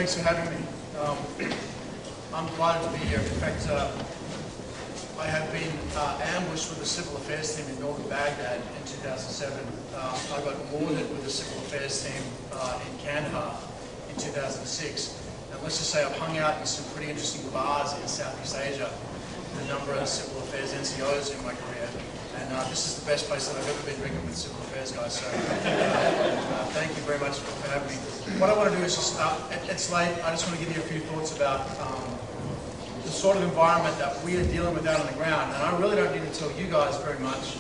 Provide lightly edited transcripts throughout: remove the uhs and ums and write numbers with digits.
thanks for having me. I'm delighted to be here. In fact, I have been ambushed with the civil affairs team in northern Baghdad in 2007. I got mortared with the civil affairs team in Kandahar in 2006. And let's just say I've hung out in some pretty interesting bars in Southeast Asia with a number of civil affairs NCOs in my career. And this is the best place that I've ever been drinking with civil affairs guys. So thank you very much for having me. What I want to do is just, it's late, I just want to give you a few thoughts about the sort of environment that we are dealing with out on the ground. And I really don't need to tell you guys very much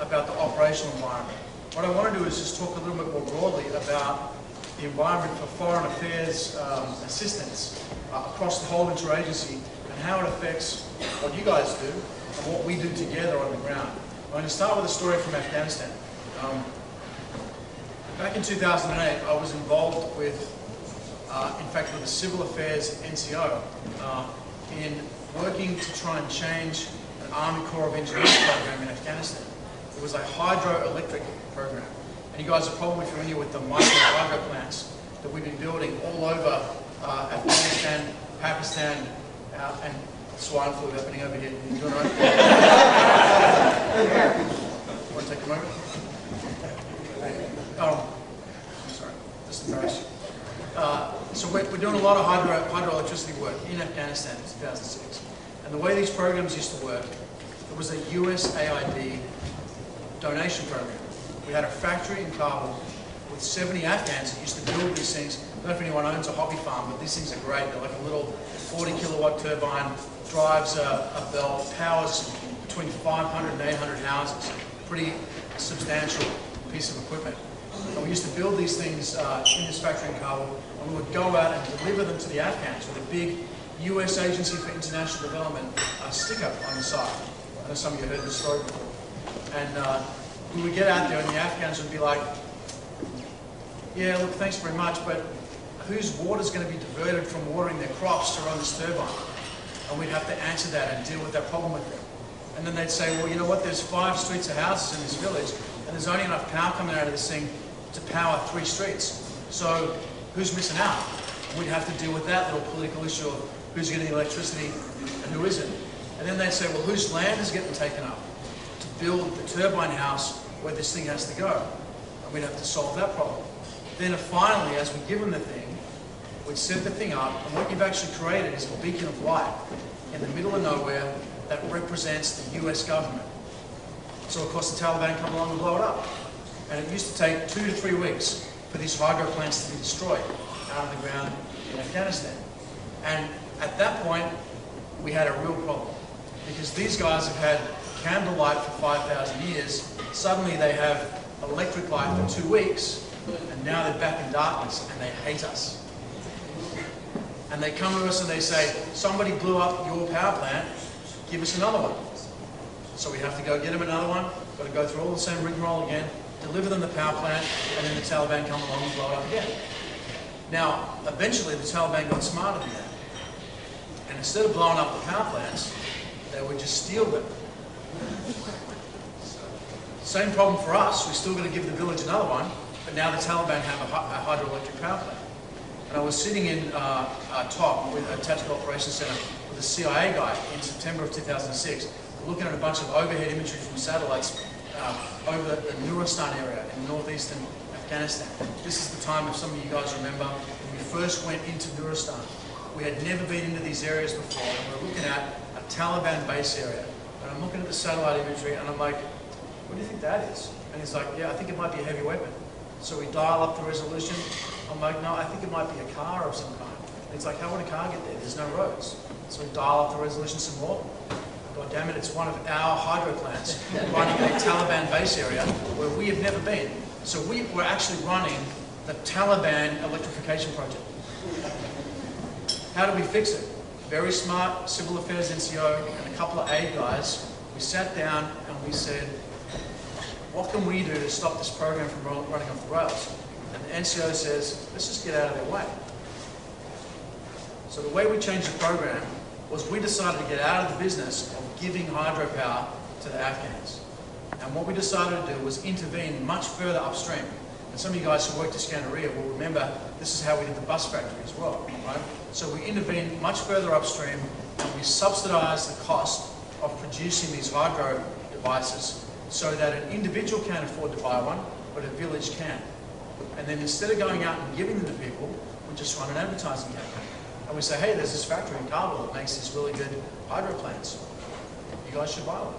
about the operational environment. What I want to do is just talk a little bit more broadly about the environment for foreign affairs assistance across the whole interagency and how it affects what you guys do and what we do together on the ground. I'm going to start with a story from Afghanistan. Back in 2008, I was involved with, in fact, with the Civil Affairs NCO in working to try and change an Army Corps of Engineers program in Afghanistan. It was a hydroelectric program. And you guys are probably familiar with the micro hydro plants that we've been building all over Afghanistan, Pakistan, and swine flu happening over here. You doing all right? Want to take a moment? Oh, I'm sorry. This is embarrassing. So we're doing a lot of hydroelectricity work in Afghanistan in 2006. And the way these programs used to work, it was a USAID donation program. We had a factory in Kabul with 70 Afghans that used to build these things. I don't know if anyone owns a hobby farm, but these things are great. They're like a little 40 kilowatt turbine, drives a belt, powers between 500 and 800 houses. Pretty substantial piece of equipment. And we used to build these things in this factory in Kabul, and we would go out and deliver them to the Afghans with a big US Agency for International Development sticker on the side. I know some of you heard this story before. And we would get out there and the Afghans would be like, yeah, look, thanks very much, but whose water is going to be diverted from watering their crops to run this turbine? And we'd have to answer that and deal with that problem with them. And then they'd say, well, you know what, there's 5 streets of houses in this village, and there's only enough power coming out of this thing to power 3 streets. So who's missing out? And we'd have to deal with that little political issue of who's getting electricity and who isn't. And then they'd say, well, whose land is getting taken up to build the turbine house where this thing has to go? And we'd have to solve that problem. Then finally, as we give them the thing, we'd set the thing up, and what you've actually created is a beacon of light in the middle of nowhere that represents the US government. So of course the Taliban come along and blow it up. And it used to take 2 to 3 weeks for these hydro plants to be destroyed out of the ground in Afghanistan. And at that point, we had a real problem. Because these guys have had candlelight for 5,000 years, suddenly they have electric light for 2 weeks, and now they're back in darkness, and they hate us. And they come to us and they say, somebody blew up your power plant, give us another one. So we have to go get them another one, got to go through all the same rigmarole again, deliver them the power plant, and then the Taliban come along and blow it up again. Now, eventually the Taliban got smarter than that. And instead of blowing up the power plants, they would just steal them. Same problem for us, we're still going to give the village another one, but now the Taliban have a hydroelectric power plant. And I was sitting in TOP, with a Tactical Operations Center, with a CIA guy in September of 2006, looking at a bunch of overhead imagery from satellites over the Nuristan area in northeastern Afghanistan. This is the time, if some of you guys remember, when we first went into Nuristan. We had never been into these areas before, and we're looking at a Taliban base area. And I'm looking at the satellite imagery, and I'm like, what do you think that is? And he's like, yeah, I think it might be a heavy weapon. So we dial up the resolution. I'm like, no, I think it might be a car of some kind. And he's like, how would a car get there? There's no roads. So we dial up the resolution some more. God damn it, it's one of our hydro plants running a Taliban base area where we have never been. So we were actually running the Taliban electrification project. How do we fix it? Very smart civil affairs NCO and a couple of aid guys, we sat down and we said, what can we do to stop this program from running off the rails? And the NCO says, let's just get out of their way. So the way we changed the program was we decided to get out of the business of giving hydropower to the Afghans. And what we decided to do was intervene much further upstream. And some of you guys who worked at Scandaria will remember this is how we did the bus factory as well, right? So we intervened much further upstream and we subsidised the cost of producing these hydro devices so that an individual can't afford to buy one, but a village can. And then instead of going out and giving them to people, we just run an advertising campaign. And we say, hey, there's this factory in Kabul that makes these really good hydro plants. You guys should buy one.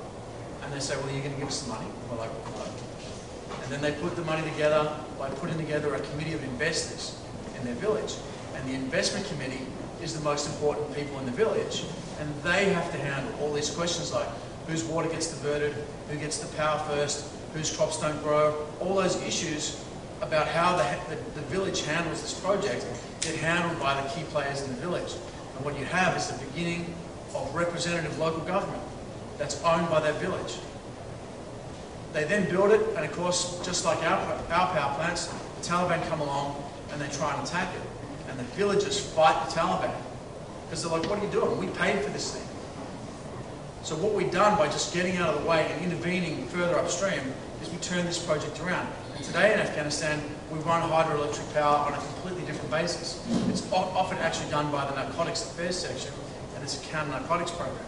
And they say, well, are you going to give us the money? And we're like, no. And then they put the money together by putting together a committee of investors in their village. And the investment committee is the most important people in the village. And they have to handle all these questions like whose water gets diverted, who gets the power first, whose crops don't grow, all those issues about how the village handles this project get handled by the key players in the village. And what you have is the beginning of representative local government that's owned by that village. They then build it, and of course, just like our power plants, the Taliban come along and they try and attack it. And the villagers fight the Taliban. Because they're like, what are you doing? We paid for this thing. So what we've done by just getting out of the way and intervening further upstream is we turn this project around. And today in Afghanistan, we run hydroelectric power on a completely different basis. It's often actually done by the Narcotics Affairs section, and it's a counter-narcotics program.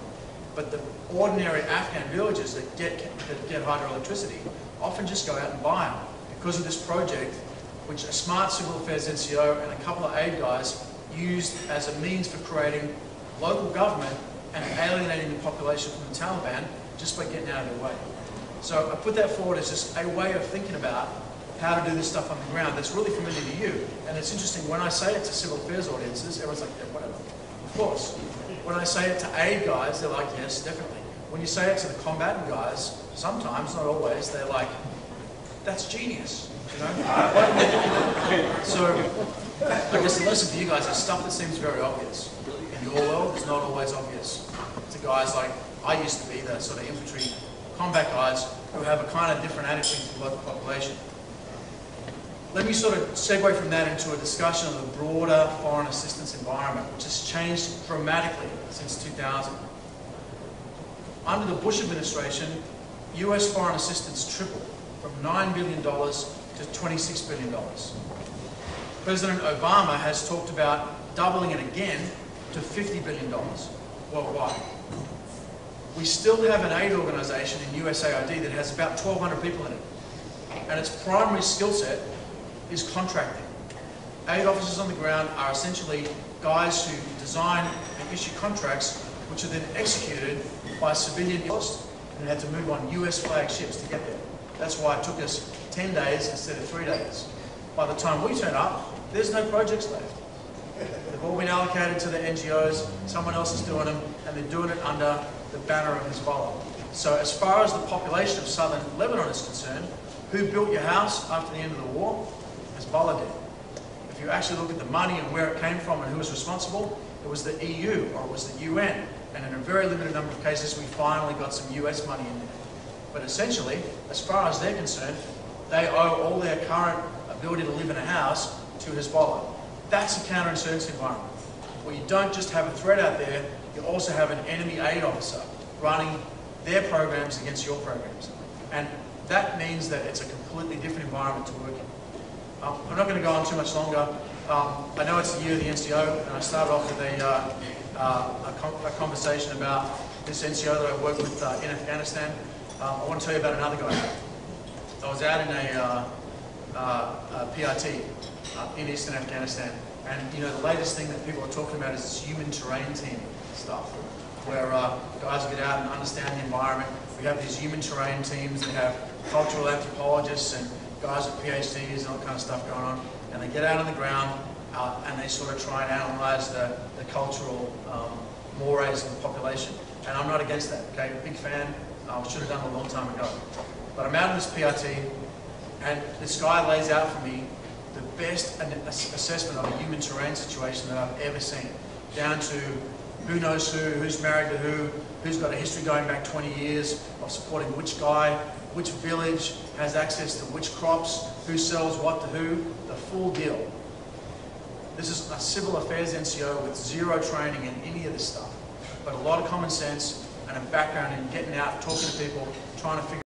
But the ordinary Afghan villagers that get hydroelectricity often just go out and buy them because of this project, which a smart civil affairs NCO and a couple of aid guys used as a means for creating local government and alienating the population from the Taliban just by getting out of their way. So I put that forward as just a way of thinking about how to do this stuff on the ground that's really familiar to you. And it's interesting, when I say it to civil affairs audiences, everyone's like, yeah, whatever. Of course. When I say it to aid guys, they're like, yes, definitely. When you say it to the combatant guys, sometimes, not always, they're like, that's genius. You know? So I guess the lesson for you guys is stuff that seems very obvious in your world is not always obvious to guys like I used to be, the sort of infantry combat guys who have a kind of different attitude to the local population. Let me sort of segue from that into a discussion of the broader foreign assistance environment, which has changed dramatically since 2000. Under the Bush administration, US foreign assistance tripled from $9 billion to $26 billion. President Obama has talked about doubling it again to $50 billion worldwide. We still have an aid organisation in USAID that has about 1,200 people in it, and its primary skill set is contracting. Aid officers on the ground are essentially guys who design and issue contracts which are then executed by civilian force and had to move on US flag ships to get there. That's why it took us 10 days instead of 3 days. By the time we turn up, there's no projects left. They've all been allocated to the NGOs, someone else is doing them, and they're doing it under the banner of Hezbollah. So as far as the population of southern Lebanon is concerned, who built your house after the end of the war? Hezbollah did. If you actually look at the money and where it came from and who was responsible, it was the EU or it was the UN. And in a very limited number of cases, we finally got some US money in there. But essentially, as far as they're concerned, they owe all their current ability to live in a house to Hezbollah. That's a counterinsurgency environment, where you don't just have a threat out there, you also have an enemy aid officer running their programs against your programs. And that means that it's a completely different environment to work in. I'm not going to go on too much longer. I know it's the year of the NCO, and I started off with a conversation about this NCO that I worked with in Afghanistan. I want to tell you about another guy. I was out in a PRT in eastern Afghanistan, and you know the latest thing that people are talking about is this human terrain team stuff, where guys get out and understand the environment. We have these human terrain teams that have cultural anthropologists and guys with PhDs and all that kind of stuff going on, and they get out on the ground and they sort of try and analyse the cultural mores of the population. And I'm not against that, okay? Big fan. I should have done it a long time ago. But I'm out in this PRT, and this guy lays out for me the best assessment of a human terrain situation that I've ever seen, down to who knows who, who's married to who's got a history going back 20 years of supporting which guy, which village has access to which crops, who sells what to who, the full deal. This is a civil affairs NCO with zero training in any of this stuff, but a lot of common sense and a background in getting out, talking to people, trying to figure